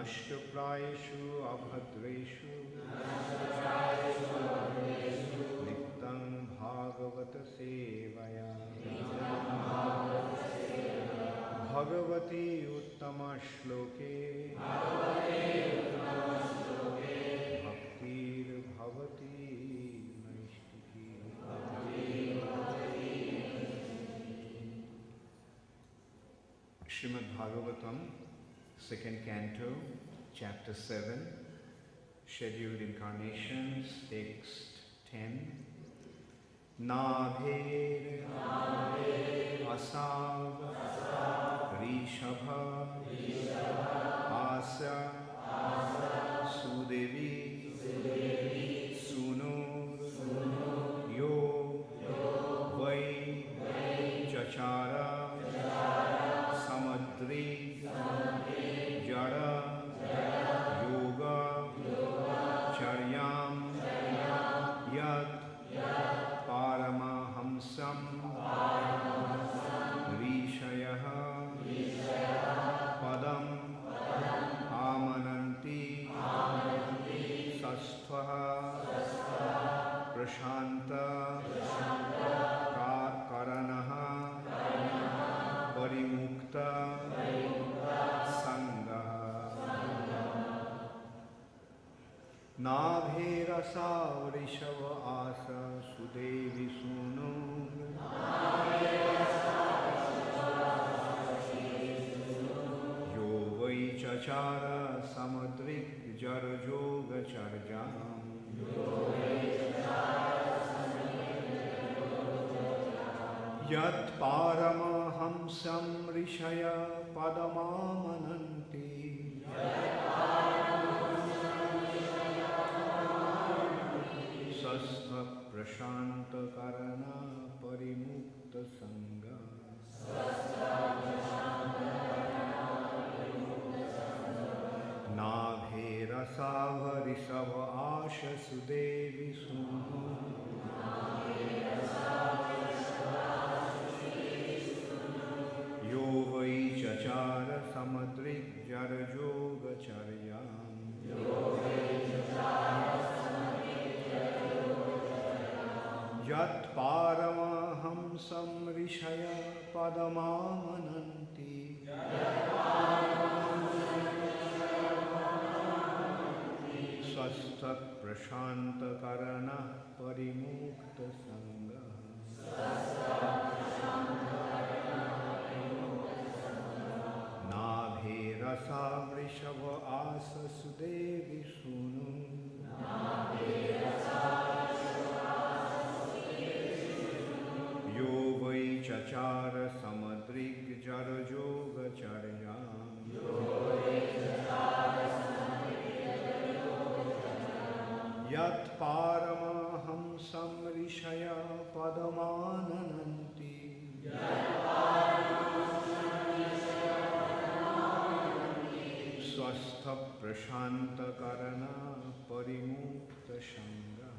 नष्टप्रायेषु अभद्रेषु नित्यं भागवत सेवया भगवती उत्तम श्लोके भक्तिर्भवति नैष्टिकी। Srimad Bhagavatam, second canto, chapter 7, scheduled incarnations, text 10. Nabher asav Rishabha asa sudevi sunur yo vai chachara samadri jara yoga charyam yat paramahamsam rishayah padam amananti sastvaha prashanta karanaha parimukta Nabherasa Rishabha asa sudevi sunu yo vai chachara samadrik jar yoga charjam yat paramahamsam rishaya padamamananti sastha prashanta karana parimukta sangha nabhera savari sava asha sudevi sunu yo vai chachara samadrik jara yoga charyam Yat paramahamsam rishaya padamamananti Swastha prashanta karana parimukta sangha Nabherasa vrishabha asa sudevi sunu Yo vai chachara samadrik jara yoga charyam Yat paramahamsam rishaya padamanananti Swastha prashanta karana parimukta shanga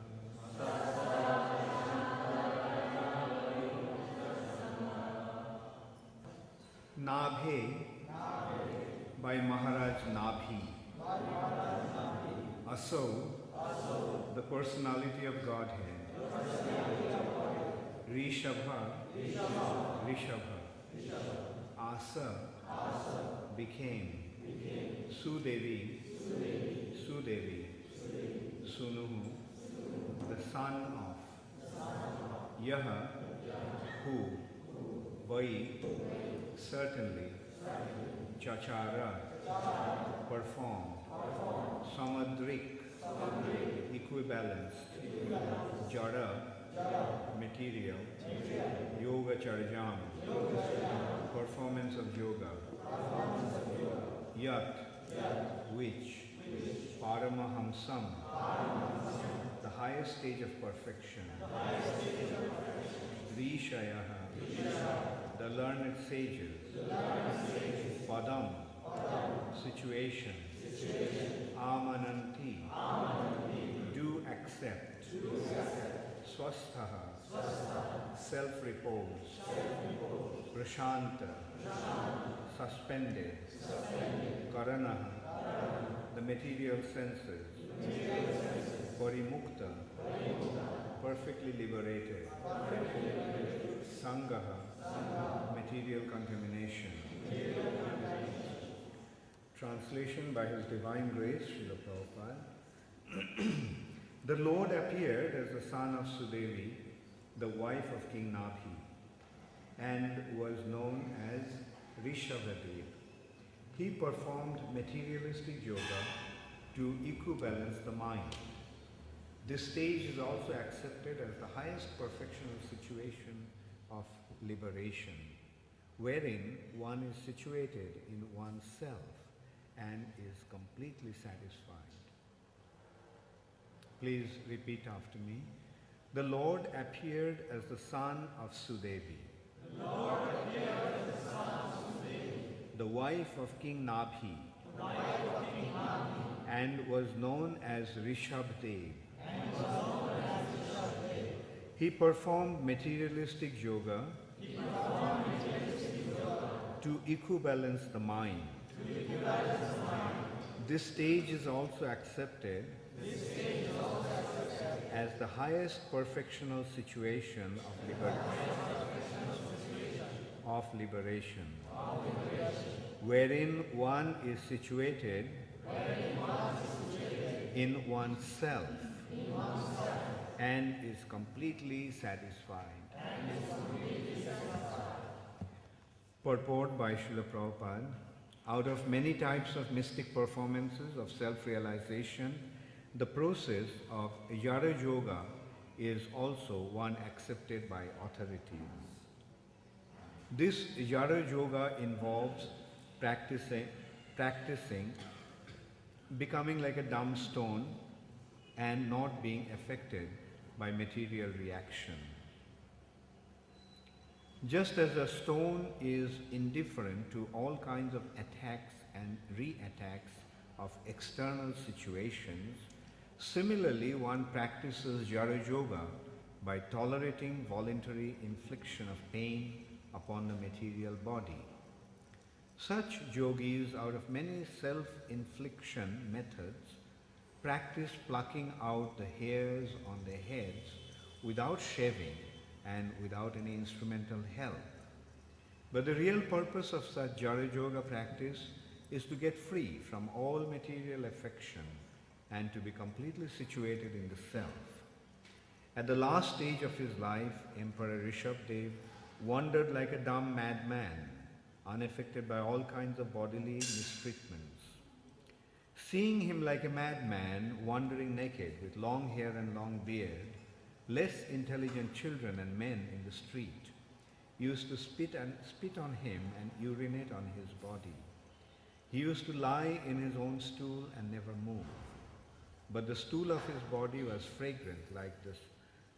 Nabhe by Maharaj Nabhi. Aso, the personality of Godhead. Rishabha, Asa, became. Sudevi, Sunuhu, the son of. Yaha, who. Vai, certainly. Chachara, performed. Samadrik, equibalanced. Jara, material. Yoga charjam, performance of yoga. Yat, which. Paramahamsam, the highest stage of perfection. Rishayaha, the learned sages. Padam, situation. Amananti, do accept. Swasthaha, self-repose. Prashanta, suspended. Karanaha, the material senses, parimukta, perfectly liberated, sangaha, material contamination. Translation by His Divine Grace, Srila Prabhupada. The Lord appeared as the son of Sudevi, the wife of King Nabhi, and was known as Rishabhdeva. He performed materialistic yoga to equibalance the mind. This stage is also accepted as the highest perfectional situation of liberation, wherein one is situated in oneself and is completely satisfied. Please repeat after me. The Lord appeared as the son of Sudevi. The Lord appeared as the son of Sudevi, the wife of King Nabhi, and was known as Rishabhdeva. He performed materialistic yoga to equibalance the mind. This stage is also accepted as the highest perfectional situation of liberation, wherein one is situated in oneself and is completely satisfied. Purport by Srila Prabhupada. Out of many types of mystic performances of self-realization, the process of Yara Yoga is also one accepted by authorities. This Yara Yoga involves practicing, becoming like a dumb stone and not being affected by material reaction. Just as a stone is indifferent to all kinds of attacks and re-attacks of external situations, similarly one practices Jara Yoga by tolerating voluntary infliction of pain upon the material body. Such yogis, out of many self-infliction methods, practice plucking out the hairs on their heads without shaving and without any instrumental help. But the real purpose of such Jara Yoga practice is to get free from all material affection and to be completely situated in the self. At the last stage of his life, Emperor Rishabhdeva wandered like a dumb madman, unaffected by all kinds of bodily mistreatments. Seeing him like a madman, wandering naked with long hair and long beard, less intelligent children and men in the street used to spit on him and urinate on his body. He used to lie in his own stool and never move. But the stool of his body was fragrant like the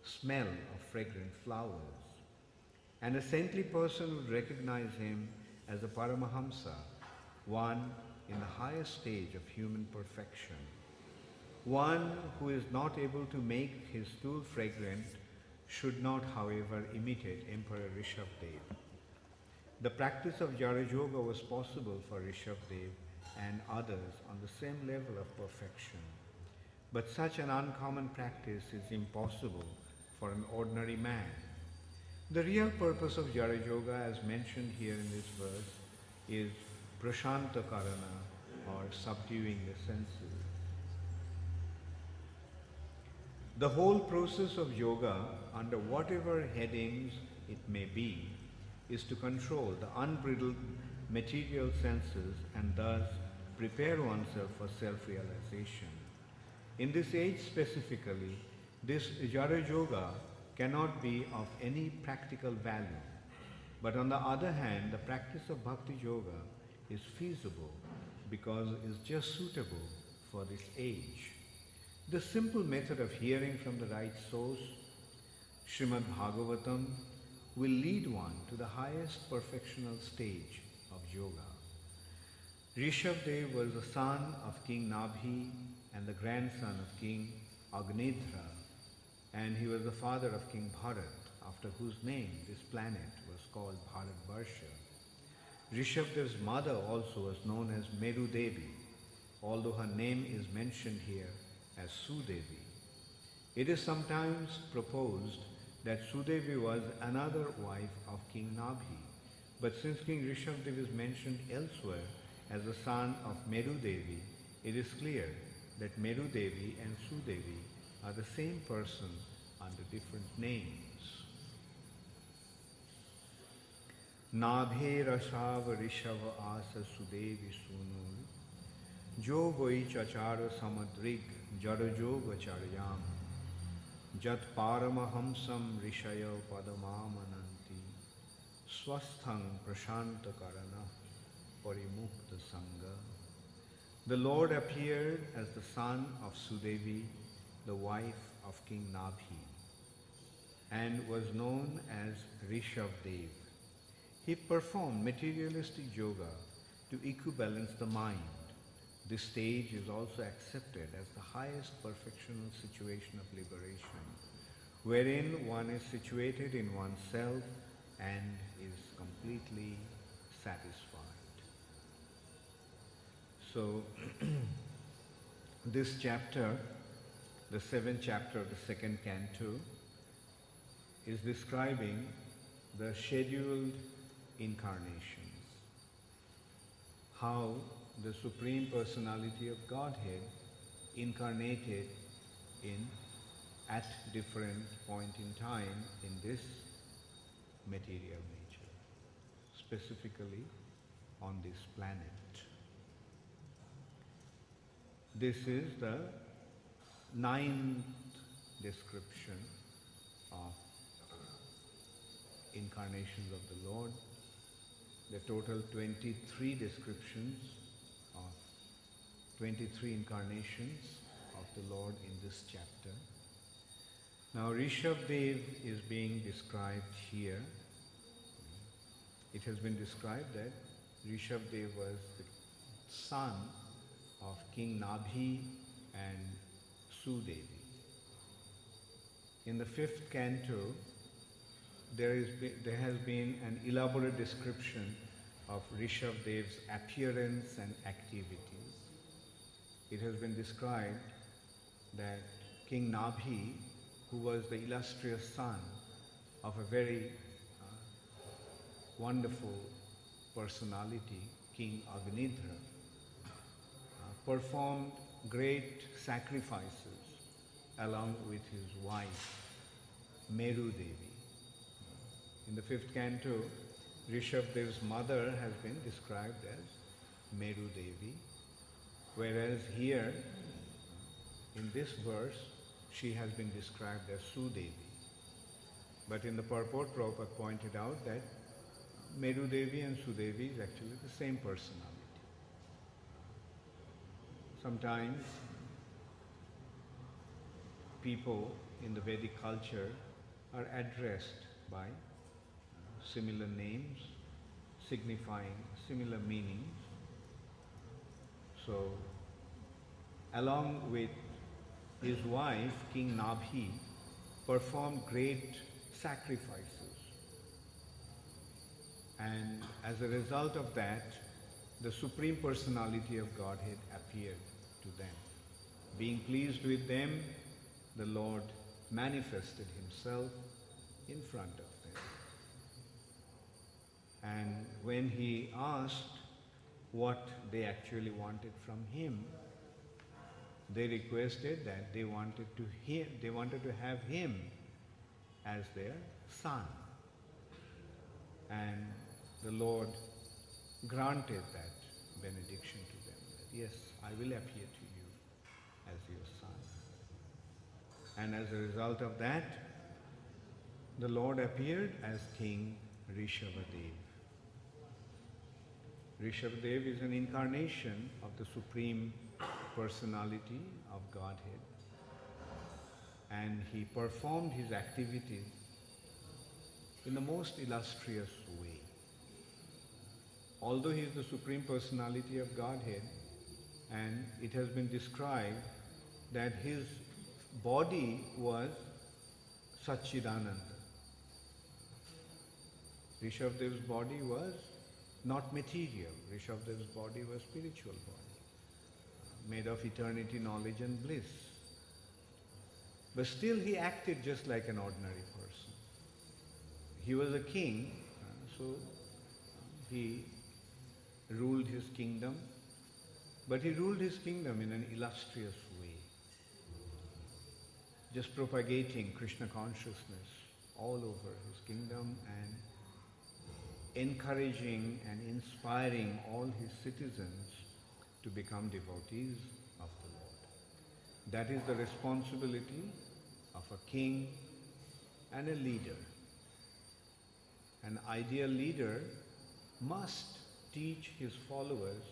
smell of fragrant flowers. And a saintly person would recognize him as a Paramahamsa, one in the highest stage of human perfection. One who is not able to make his stool fragrant should not, however, imitate Emperor Rishabhdeva. The practice of Jara Yoga was possible for Rishabhdeva and others on the same level of perfection. But such an uncommon practice is impossible for an ordinary man. The real purpose of Jara Yoga, as mentioned here in this verse, is prashanta karana, or subduing the senses. The whole process of yoga, under whatever headings it may be, is to control the unbridled material senses and thus prepare oneself for self-realization. In this age specifically, this Jara Yoga cannot be of any practical value. But on the other hand, the practice of Bhakti Yoga is feasible because it is just suitable for this age. The simple method of hearing from the right source, Srimad Bhagavatam, will lead one to the highest perfectional stage of yoga. Rishabhdeva was the son of King Nabhi and the grandson of King Agnidhra, and he was the father of King Bharat, after whose name this planet was called Bharatvarsha. Rishabhdeva's mother also was known as Meru Devi, although her name is mentioned here as Sudevi. It is sometimes proposed that Sudevi was another wife of King Nabhi, but since King Rishabhdeva is mentioned elsewhere as the son of Meru Devi, it is clear that Meru Devi and Sudevi are the same person under different names. Nabhe Rashava Rishava Asa Sudevi Sunul Jo Vai Chachara Samadrig Jarajoga Charyam Jat Paramahamsam Rishaya Padamamananti Swasthang Prashanta Karana Parimukta Sangha. The Lord appeared as the son of Sudevi, the wife of King Nabhi, and was known as Rishabhdeva. He performed materialistic yoga to equibalance the mind. This stage is also accepted as the highest perfectional situation of liberation, wherein one is situated in oneself and is completely satisfied. So, this chapter, the 7th chapter of the 2nd canto, is describing the scheduled incarnations, how the Supreme Personality of Godhead incarnated at different point in time in this material nature, specifically on this planet. This is the 9th description of incarnations of the Lord. The total 23 descriptions of 23 incarnations of the Lord in this chapter. Now Rishabhdeva is being described here. It has been described that Rishabhdeva was the son of King Nabhi and Sudevi. In the 5th canto, there has been an elaborate description of Rishabhdeva's appearance and activities. It has been described that King Nabhi, who was the illustrious son of a very wonderful personality, King Agnidhra, performed great sacrifices along with his wife, Meru Devi. In the 5th canto, Rishabhdeva's mother has been described as Meru Devi, whereas here, in this verse, she has been described as Sudevi. But in the purport, Prabhupada pointed out that Meru Devi and Sudevi is actually the same personality. Sometimes people in the Vedic culture are addressed by similar names signifying similar meanings. So, along with his wife, King Nabhi, performed great sacrifices. And as a result of that, the Supreme Personality of Godhead appeared to them. Being pleased with them, the Lord manifested himself in front of them. And when he asked what they actually wanted from him, they requested that they wanted to have him as their son. And the Lord granted that benediction to them, that yes, I will appear to you as your son. And as a result of that, the Lord appeared as King Rishabhdeva. Rishabhdeva is an incarnation of the Supreme Personality of Godhead, and he performed his activities in the most illustrious way. Although he is the Supreme Personality of Godhead, and it has been described that his body was Satchidananda. Rishabhdeva's body was not material. Rishabhdeva's body was spiritual body. made of eternity, knowledge and bliss. But still he acted just like an ordinary person. He was a king, so he ruled his kingdom, but he ruled his kingdom in an illustrious way, just propagating Krishna consciousness all over his kingdom and encouraging and inspiring all his citizens to become devotees of the Lord. That is the responsibility of a king and a leader. An ideal leader must teach his followers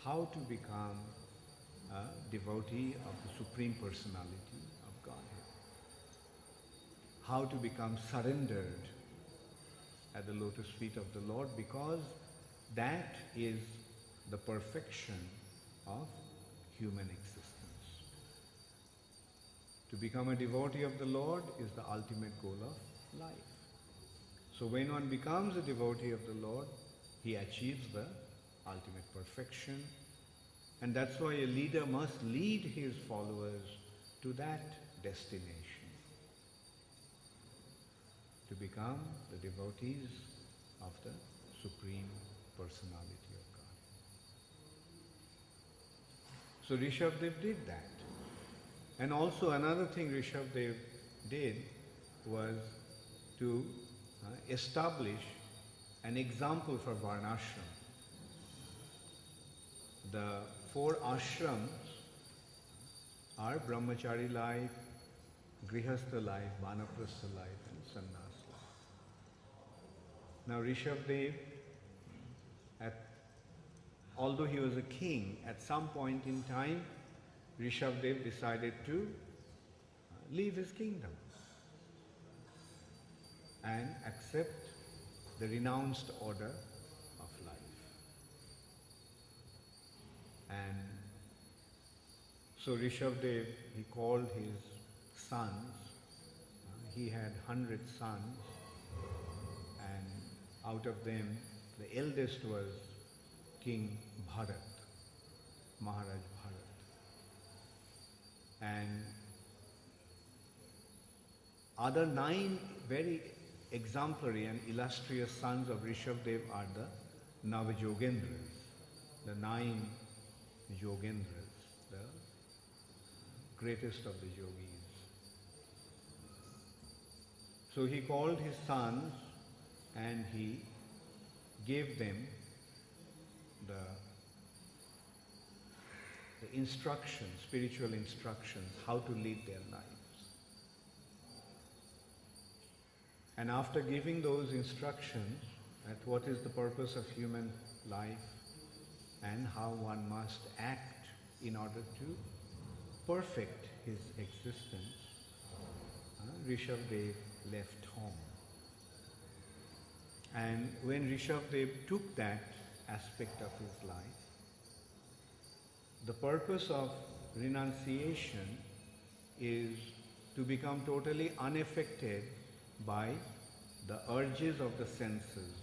how to become a devotee of the Supreme Personality of Godhead, how to become surrendered at the lotus feet of the Lord, because that is the perfection of human existence. To become a devotee of the Lord is the ultimate goal of life. So when one becomes a devotee of the Lord, he achieves the ultimate perfection, and that's why a leader must lead his followers to that destination, to become the devotees of the Supreme Personality of God. So Rishabhdeva did that. And also another thing Rishabhdeva did was to establish an example for Varnashram. The 4 ashrams are Brahmachari life, Grihastha life, Vanaprastha life and Sannyas life. Now Rishabhdeva, although he was a king, at some point in time Rishabhdeva decided to leave his kingdom and accept the renounced order of life. And so Rishabhdeva, he called his sons, he had 100 sons, and out of them the eldest was King Bharat, Maharaj Bharat. And other 9 very exemplary and illustrious sons of Rishabhdeva are the Navajogendras, the 9 Yogendras, the greatest of the yogis. So he called his sons and he gave them the instructions, spiritual instructions, how to lead their lives. And after giving those instructions at what is the purpose of human life and how one must act in order to perfect his existence, Rishabhdeva left home. And when Rishabhdeva took that aspect of his life, the purpose of renunciation is to become totally unaffected by the urges of the senses.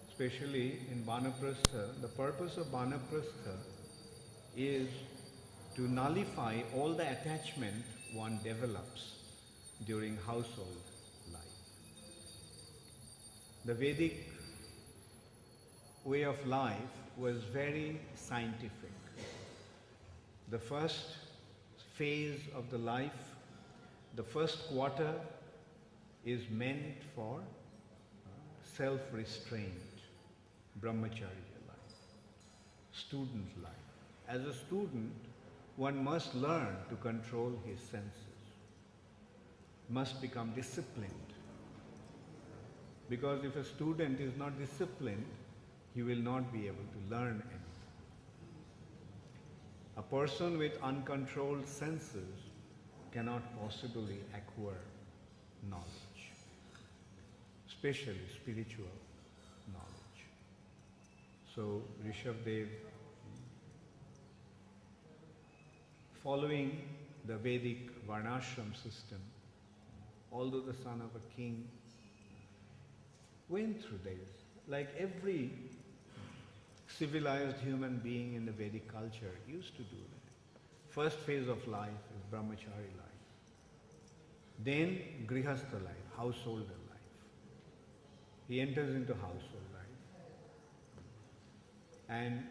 Especially in Vanaprastha, the purpose of Vanaprastha is to nullify all the attachment one develops during household life. The Vedic way of life was very scientific. The first phase of the life, the first quarter, is meant for self-restraint, brahmacharya life, student life. As a student, one must learn to control his senses, must become disciplined. Because if a student is not disciplined, he will not be able to learn anything. A person with uncontrolled senses cannot possibly acquire knowledge, especially spiritual knowledge. So Rishabhdeva, following the Vedic Varnashram system, although the son of a king, went through this. Like every civilized human being in the Vedic culture used to do that. First phase of life is brahmachari life. Then grihastha life, householder life. He enters into household life. And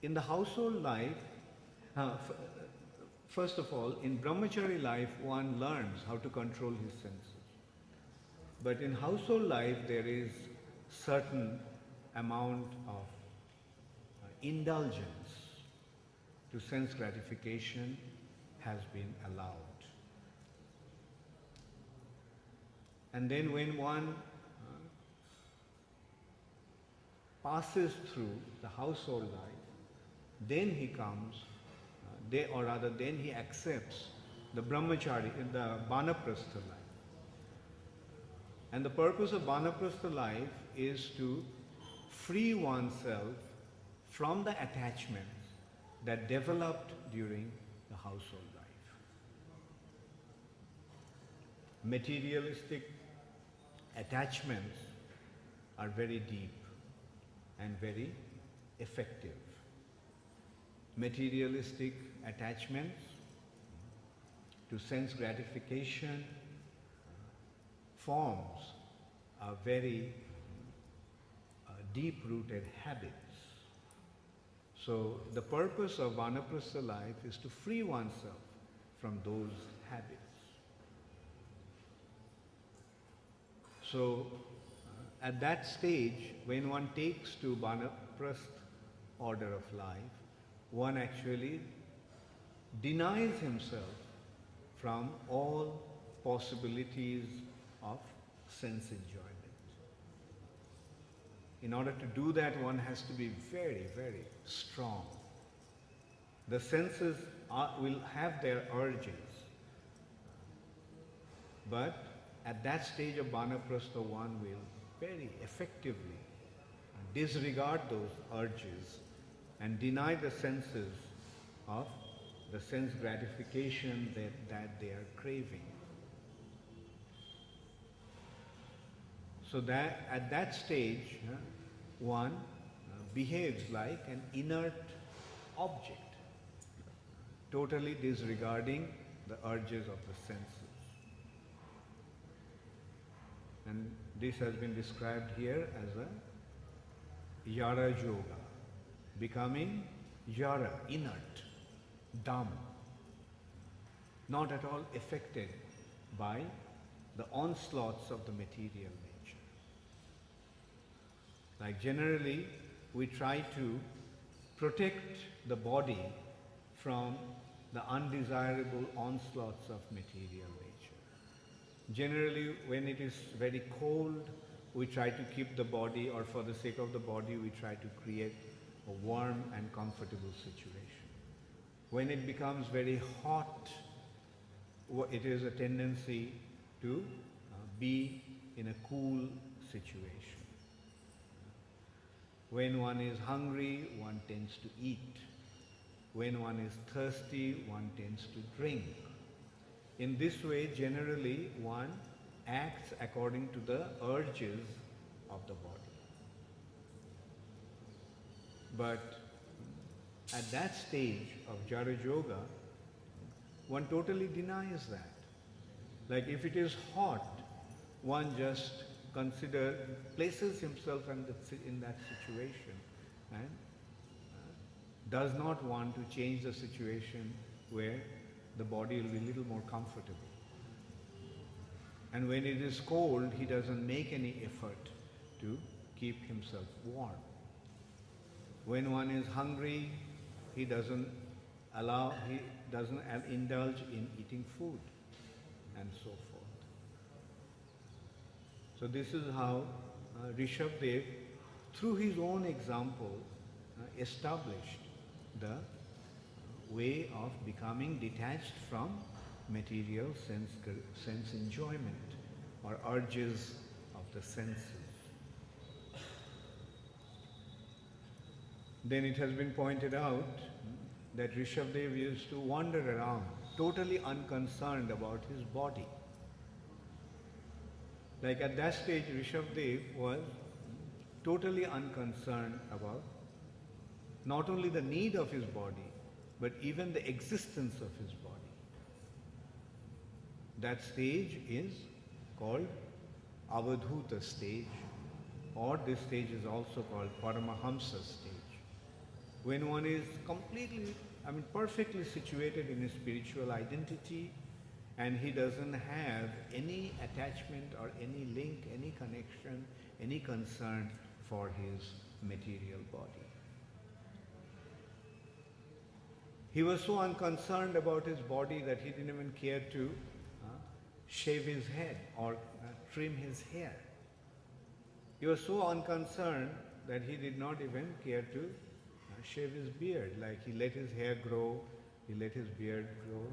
in the household life, first of all, in brahmachari life, one learns how to control his senses. But in household life, there is certain amount of indulgence to sense gratification has been allowed. And then when one passes through the household life, then he comes, then he accepts the brahmachari, the vanaprastha life. And the purpose of vanaprastha life is to free oneself from the attachments that developed during the household life. Materialistic attachments are very deep and very effective. Materialistic attachments to sense gratification forms a very deep-rooted habits. So the purpose of vanaprastha life is to free oneself from those habits. So at that stage, when one takes to vanaprastha order of life, one actually denies himself from all possibilities of sense enjoyment. In order to do that, one has to be very, very strong. The senses will have their urges, but at that stage of vanaprastha, one will very effectively disregard those urges and deny the senses of the sense gratification that they are craving. So that at that stage, one behaves like an inert object, totally disregarding the urges of the senses. And this has been described here as a yara yoga, becoming yara, inert, dumb, not at all affected by the onslaughts of the material nature. Like generally, we try to protect the body from the undesirable onslaughts of material nature. Generally, when it is very cold, we try to keep the body, or for the sake of the body, we try to create a warm and comfortable situation. When it becomes very hot, it is a tendency to be in a cool situation. When one is hungry, one tends to eat. When one is thirsty, one tends to drink. In this way, generally, one acts according to the urges of the body. But at that stage of Jara Yoga, one totally denies that. Like if it is hot, one just places himself in that situation and does not want to change the situation where the body will be a little more comfortable. And when it is cold, he doesn't make any effort to keep himself warm. When one is hungry, he doesn't indulge in eating food, and so forth. So this is how Rishabhdeva, through his own example, established the way of becoming detached from material sense enjoyment or urges of the senses. Then it has been pointed out that Rishabhdeva used to wander around, totally unconcerned about his body. Like at that stage, Rishabhdeva was totally unconcerned about not only the need of his body, but even the existence of his body. That stage is called Avadhuta stage, or this stage is also called Paramahamsa stage. When one is completely, perfectly situated in his spiritual identity, and he doesn't have any attachment or any link, any connection, any concern for his material body. He was so unconcerned about his body that he didn't even care to shave his head or trim his hair. He was so unconcerned that he did not even care to shave his beard. Like he let his hair grow, he let his beard grow.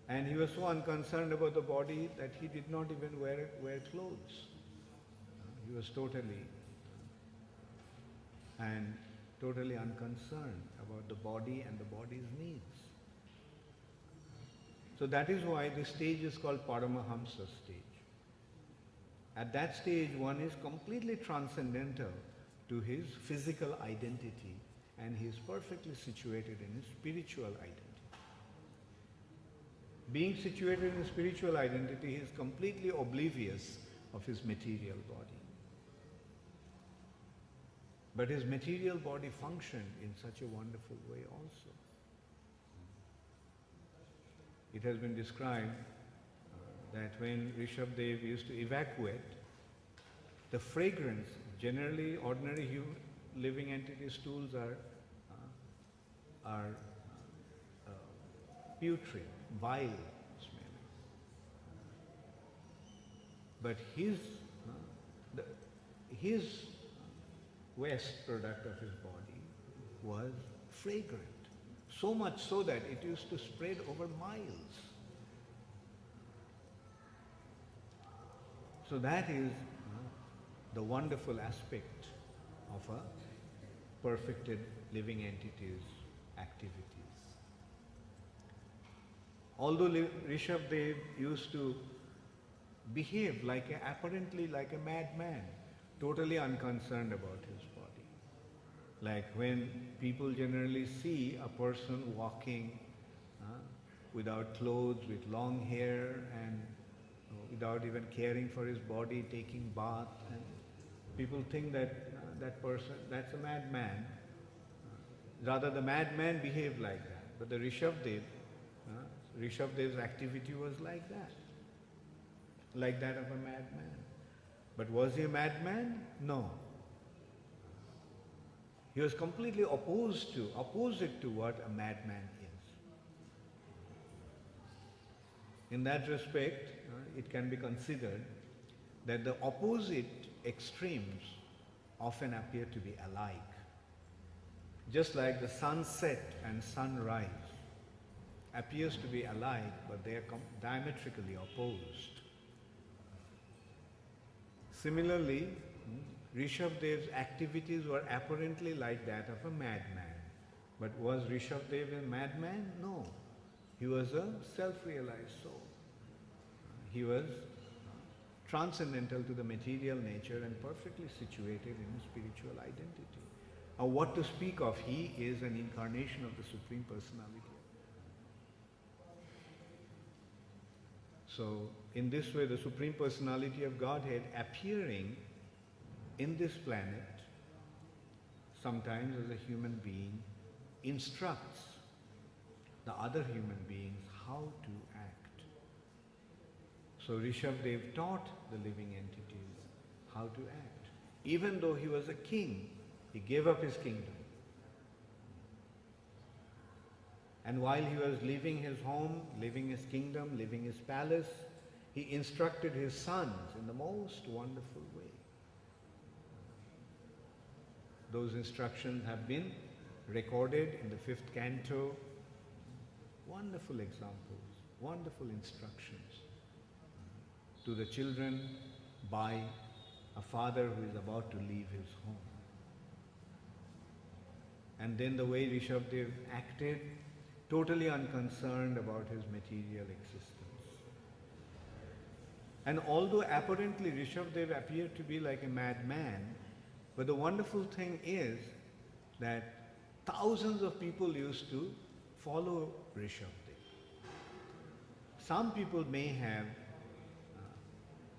And he was so unconcerned about the body that he did not even wear clothes. He was totally unconcerned about the body and the body's needs. So that is why this stage is called Paramahamsa stage. At that stage, one is completely transcendental to his physical identity, and he is perfectly situated in his spiritual identity. Being situated in spiritual identity, he is completely oblivious of his material body. But his material body functioned in such a wonderful way also. It has been described that when Rishabhdeva used to evacuate, the fragrance, generally ordinary living entity stools are putrid, vile smelling. But his waste product of his body was fragrant. So much so that it used to spread over miles. So that is the wonderful aspect of a perfected living entity's activities. Although Rishabhdeva used to behave apparently like a madman, totally unconcerned about his body. Like when people generally see a person walking without clothes, with long hair, and without even caring for his body, taking bath, and people think that that person, that's a madman. Rather, the madman behaved like that. But the Rishabhdeva's activity was like that of a madman. But was he a madman? No. He was completely opposite to what a madman is. In that respect, it can be considered that the opposite extremes often appear to be alike. Just like the sunset and sunrise appears to be alike, but they are diametrically opposed. Similarly, Rishabhdeva's activities were apparently like that of a madman. But was Rishabhdeva a madman? No. He was a self-realized soul. He was transcendental to the material nature and perfectly situated in his spiritual identity. Or what to speak of, he is an incarnation of the Supreme Personality. So, in this way, the Supreme Personality of Godhead appearing in this planet, sometimes as a human being, instructs the other human beings how to act. So Rishabhdeva taught the living entities how to act. Even though he was a king, he gave up his kingdom. And while he was leaving his home, leaving his kingdom, leaving his palace, he instructed his sons in the most wonderful way. Those instructions have been recorded in the 5th canto. Wonderful examples, wonderful instructions to the children by a father who is about to leave his home. And then the way Rishabhdeva acted, totally unconcerned about his material existence. And although apparently Rishabhdeva appeared to be like a madman, but the wonderful thing is that thousands of people used to follow Rishabhdeva. Some people may have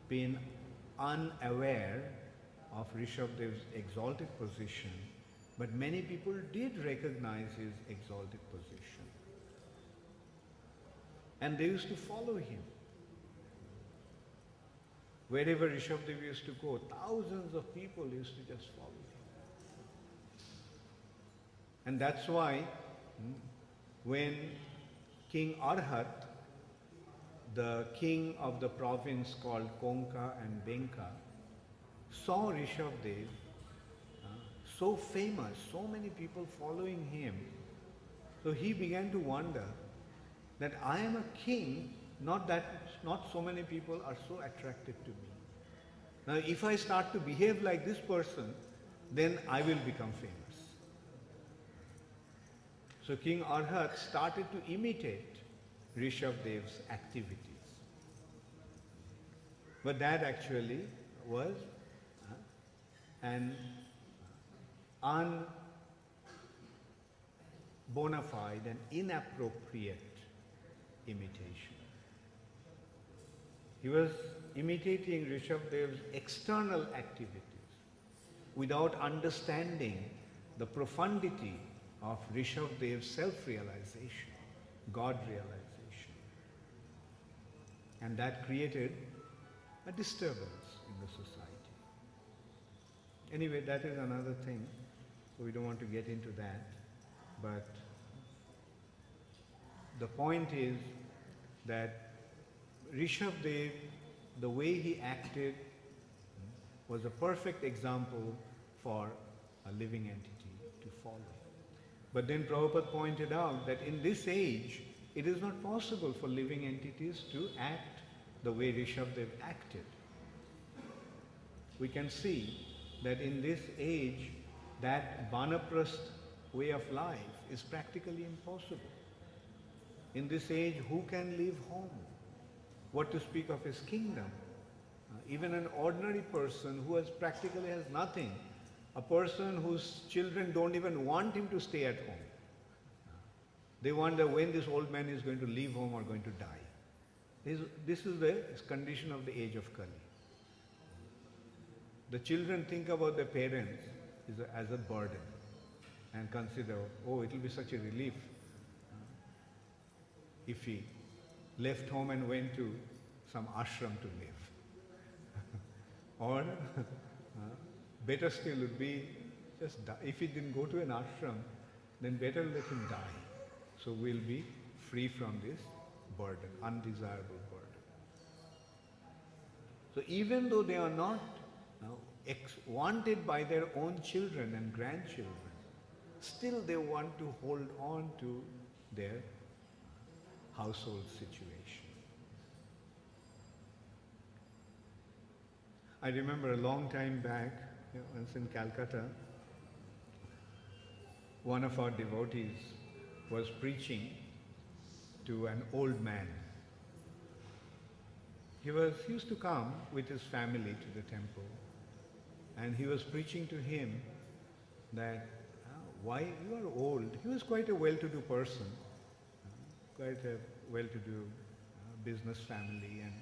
been unaware of Rishabhdeva's exalted position, but many people did recognize his exalted position. And they used to follow him. Wherever Rishabhdeva used to go, thousands of people used to just follow him. And that's why when King Arhat, the king of the province called Konka and Benka, saw Rishabhdeva, so famous, so many people following him, so he began to wonder that I am a king, not so many people are so attracted to me. Now if I start to behave like this person, then I will become famous. So King Arhat started to imitate Rishabhdeva's activities. But that actually was an unbona fide and inappropriate imitation. He was imitating Rishabhdeva's external activities without understanding the profundity of Rishabhdeva's self-realization, God-realization. And that created a disturbance in the society. Anyway, that is another thing, so we don't want to get into that. But the point is that Rishabhdeva, the way he acted, was a perfect example for a living entity to follow. But then Prabhupada pointed out that in this age, it is not possible for living entities to act the way Rishabhdeva acted. We can see that in this age, that Vanaprastha way of life is practically impossible. In this age, who can leave home? What to speak of his kingdom? Even an ordinary person who practically has nothing, a person whose children don't even want him to stay at home. They wonder when this old man is going to leave home or going to die. This is the condition of the age of Kali. The children think about their parents as a burden and consider, oh, it will be such a relief if he left home and went to some ashram to live. Or better still would be just die. If he didn't go to an ashram, then better let him die. So we'll be free from this burden, undesirable burden. So even though they are not wanted by their own children and grandchildren, still they want to hold on to their household situation. I remember a long time back, once in Calcutta, one of our devotees was preaching to an old man. He used to come with his family to the temple, and he was preaching to him that why you are old. He was quite a well-to-do person, quite a well-to-do business family, and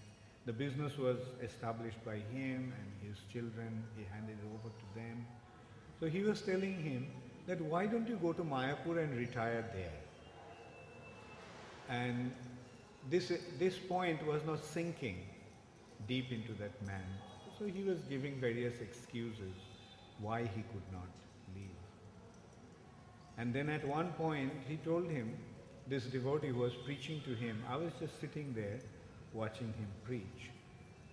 the business was established by him and his children. He handed it over to them. So he was telling him that why don't you go to Mayapur and retire there? And this point was not sinking deep into that man. So he was giving various excuses why he could not leave. And then at one point he told him, this devotee was preaching to him. I was just sitting there watching him preach.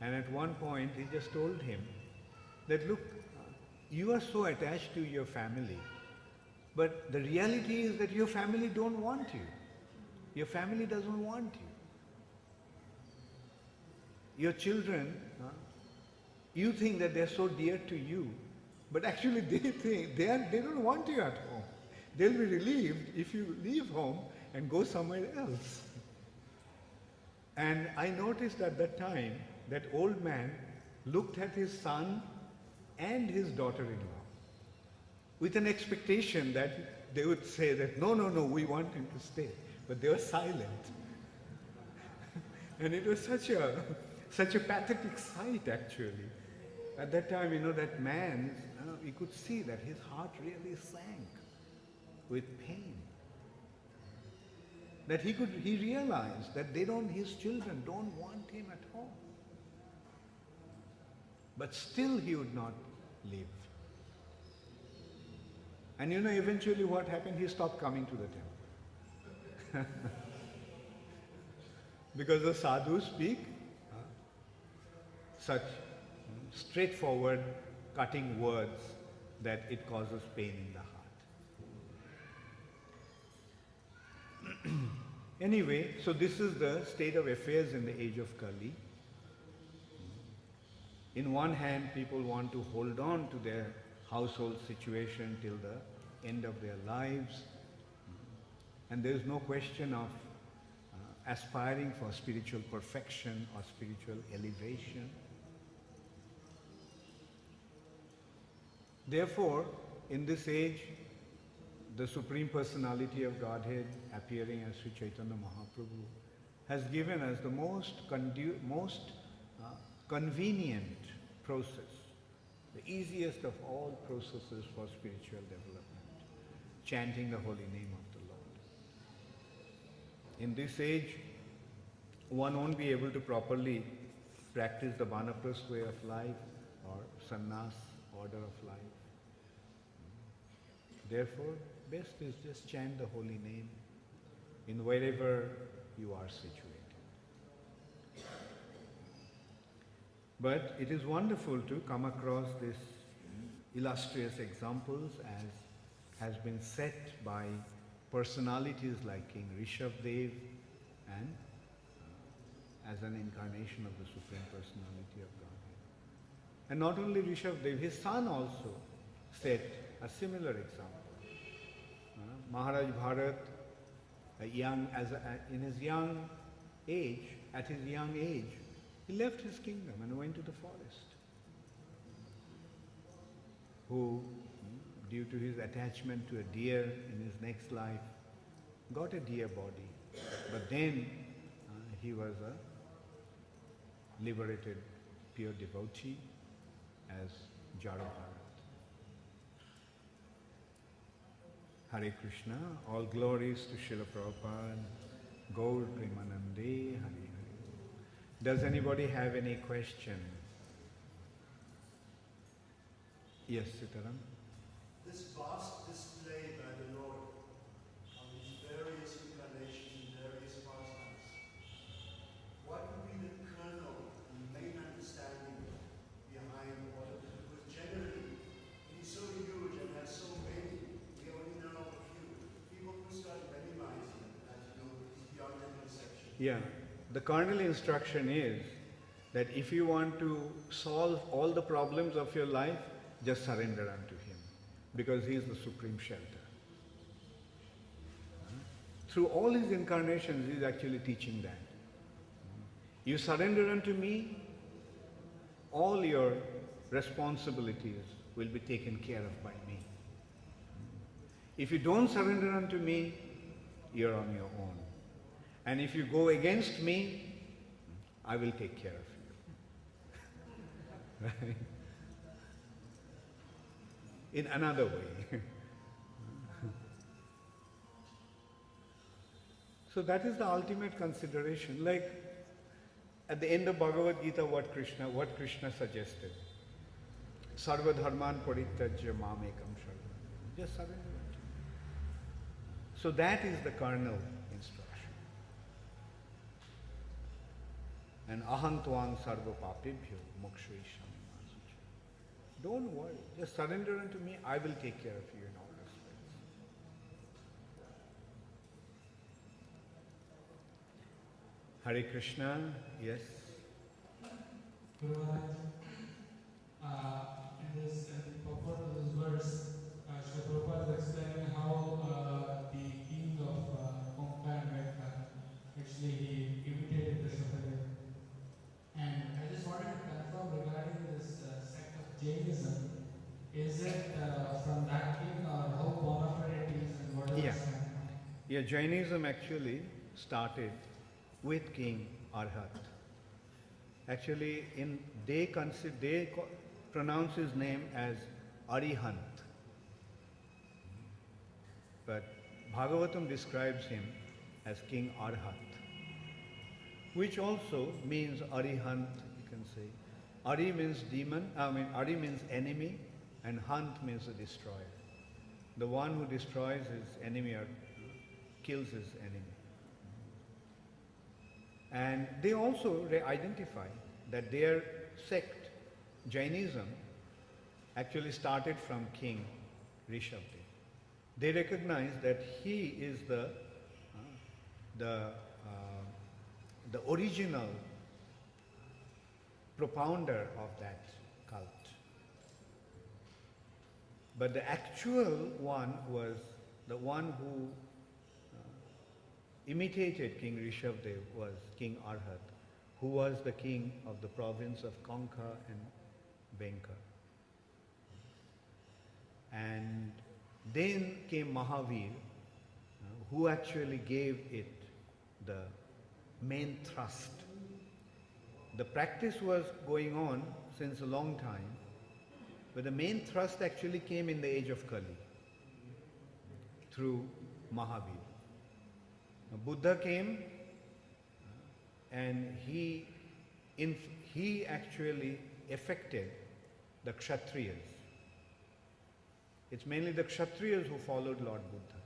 And at one point he just told him that, look, you are so attached to your family, but the reality is that your family don't want you. Your family doesn't want you. Your children, you think that they're so dear to you, but actually they think they don't want you at home. They'll be relieved if you leave home and go somewhere else. And I noticed at that time that old man looked at his son and his daughter-in-law with an expectation that they would say that, no, no, no, we want him to stay. But they were silent. And it was such a pathetic sight, actually. At that time, that man, we could see that his heart really sank with pain. That he realized that his children don't want him at all. But still he would not leave. And eventually what happened? He stopped coming to the temple. Because the sadhus speak such straightforward, cutting words that it causes pain in the heart. Anyway, so this is the state of affairs in the age of Kali. In one hand, people want to hold on to their household situation till the end of their lives. And there is no question of aspiring for spiritual perfection or spiritual elevation. Therefore, in this age, the Supreme Personality of Godhead, appearing as Sri Chaitanya Mahaprabhu, has given us the most convenient process, the easiest of all processes for spiritual development, chanting the holy name of the Lord. In this age, one won't be able to properly practice the Vanaprastha way of life or sannyas order of life. Therefore, best is just chant the holy name in wherever you are situated. But it is wonderful to come across these illustrious examples as has been set by personalities like King Rishabhdeva and as an incarnation of the Supreme Personality of Godhead. And not only Rishabhdeva, his son also set a similar example. Maharaj Bharat, in his young age, at his young age, he left his kingdom and went to the forest. Who, due to his attachment to a deer in his next life, got a deer body. But then he was a liberated pure devotee as Jara Bharat. Hare Krishna, all glories to Srila Prabhupada, Gaur Premanande, Hare Hare. Does anybody have any question? Yes, Sitaram? This vast display by the Lord of his various incarnations, various pastimes, what would be the kernel, the main understanding behind all of it? Because generally, it is so huge and has so many, we only know a few. People who start minimizing that, is beyond their conception. Yeah, the kernel instruction is that if you want to solve all the problems of your life, just surrender unto Him, because He is the supreme shelter. Through all His incarnations, He is actually teaching that. You surrender unto me, all your responsibilities will be taken care of by me. If you don't surrender unto me, you're on your own. And if you go against me, I will take care of you. Right? In another way. So that is the ultimate consideration. Like at the end of Bhagavad Gita, what Krishna suggested. Sarva dharman parityajya mamekam sharva. Just surrender unto me. So that is the kernel instruction. And aham tvang sarva papebhyo mokshayishami. Don't worry, just surrender unto me, I will take care of you in all respects. Hare Krishna, yes? Guru Maharaj, in the purport of this verse, Srila Prabhupada is explaining how the king of Konkan, actually he imitated the Rishabhdeva. And I just Yeah, Jainism actually started with King Arhat. Actually, they pronounce his name as Arihant. But Bhagavatam describes him as King Arhat, which also means Arihant, you can say. Ari means demon, Ari means enemy, and Hant means a destroyer. The one who destroys his enemy or kills his enemy. And they also identify that their sect, Jainism, actually started from King Rishabhdeva. They recognize that he is the original propounder of that cult. But the actual one was the one who imitated King Rishabhdeva was King Arhat, who was the king of the province of Kanka and Benka. And then came Mahavir, who actually gave it the main thrust. The practice was going on since a long time, but the main thrust actually came in the age of Kali through Mahavir. Buddha came and he actually affected the Kshatriyas. It's mainly the Kshatriyas who followed Lord Buddha,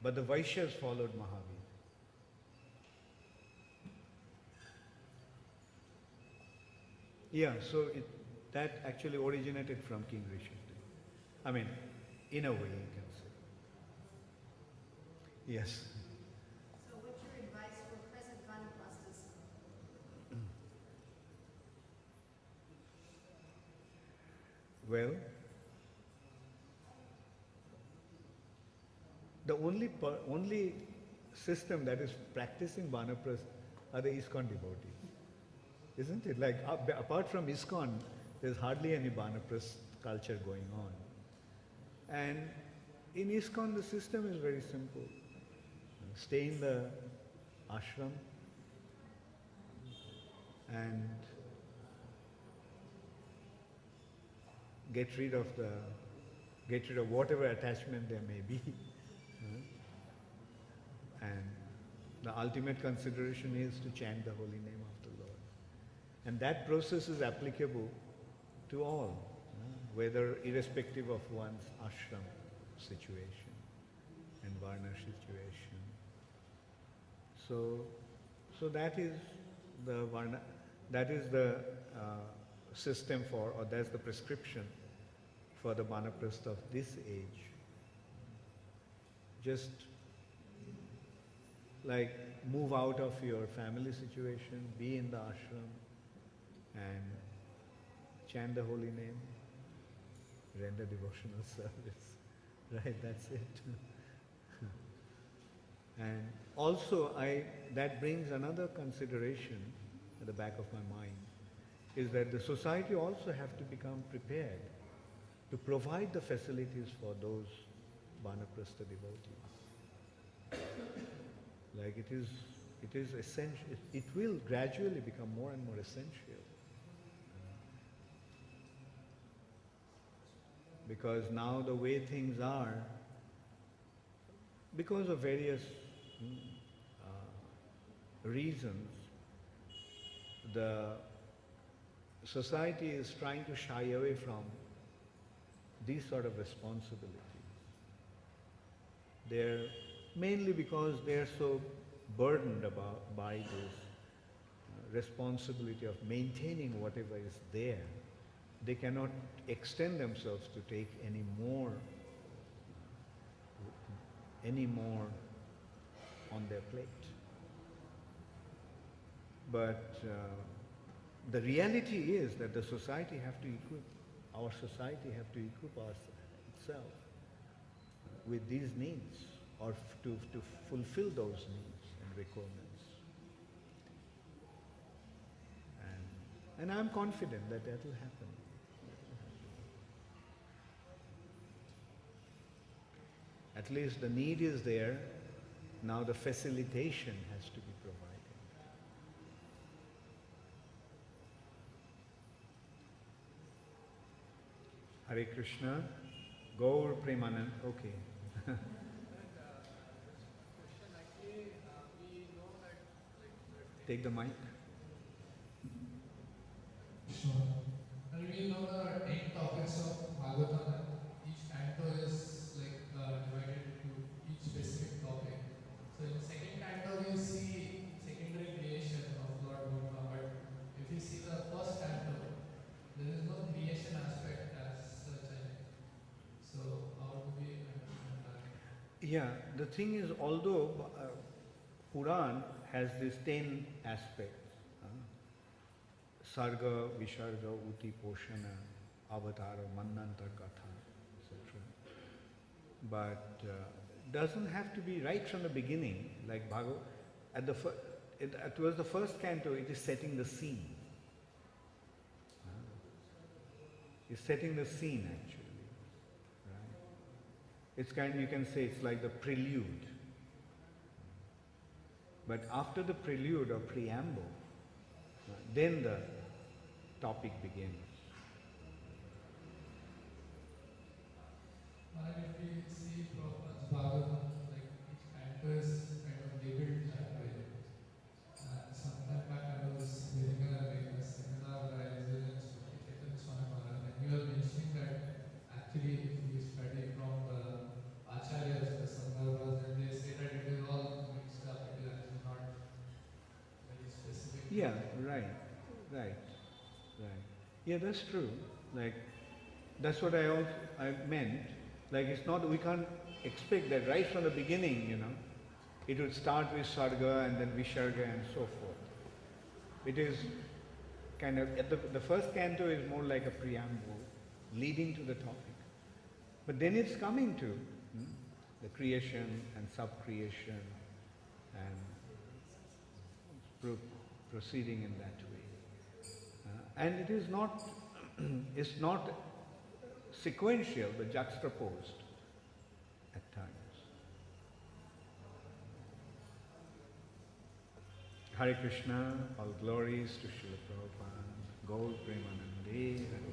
but the Vaishyas followed Mahavir. Yeah, so that actually originated from King Rishabhdeva. I mean, in a way you can say. Yes. So what's your advice for present Vanapastas? Well, the only system that is practicing Vanaprastha are the ISKCON devotees. Isn't it? Like, apart from ISKCON, there's hardly any Vanaprastha culture going on. And in ISKCON, the system is very simple. Stay in the ashram and get rid of whatever attachment there may be. And the ultimate consideration is to chant the holy name of the Lord. And that process is applicable to all, whether irrespective of one's ashram situation and varna situation. So that is the varna, that is the system for, or that's the prescription for the Vanaprastha of this age. Just like move out of your family situation, be in the ashram and chant the holy name, render devotional service. Right, that's it. And also that brings another consideration at the back of my mind, is that the society also have to become prepared to provide the facilities for those Vanaprastha devotees. Like it is essential, it will gradually become more and more essential. Because now the way things are, because of various reasons, the society is trying to shy away from these sort of responsibilities. They're mainly because they're so burdened by this responsibility of maintaining whatever is there. They cannot extend themselves to take any more on their plate. But the reality is that the society have to equip, our society have to equip itself with these needs, or to fulfill those needs and requirements. And I'm confident that will happen. At at least the need is there, now the facilitation has to be provided. Hare Krishna, Gaur Premanand, okay. Take the mic. Sure. And we know the 10 topics of Bhagavatam, and each canto is divided into each specific topic. So in second canto we see secondary creation of Lord Brahma, but if you see the first canto, there is no creation aspect as such. So how do we understand that? Yeah, the thing is, although Puran has these 10 aspects, Sarga, Visarga, Uti, Poshana, Avatara, Mananta, Katha, etc. But doesn't have to be right from the beginning, like Bhagavad. Towards the first canto, it is setting the scene. It's setting the scene actually. Right? It's you can say it's like the prelude. But after the prelude or preamble, then the topic begins. And if we see Prabhupada's Bhagavatam, each canto is kind of labeled that way. Some time back I was hearing a seminar by Teachi360P and you were mentioning that actually if we study from the Acharyas, the Sandarbhas, then they say that it is all mixed up, it is actually not very specific. Yeah, right. Yeah, that's true. That's what I meant. It's not, we can't expect that right from the beginning, it would start with Sarga and then Visarga and so forth. It is kind of, the first canto is more like a preamble, leading to the topic. But then it's coming to the creation and sub-creation and proceeding in that way. And it is not, it's not sequential but juxtaposed at times. Hare Krishna, all glories to Srila Prabhupada, Gaur Premanande, Hare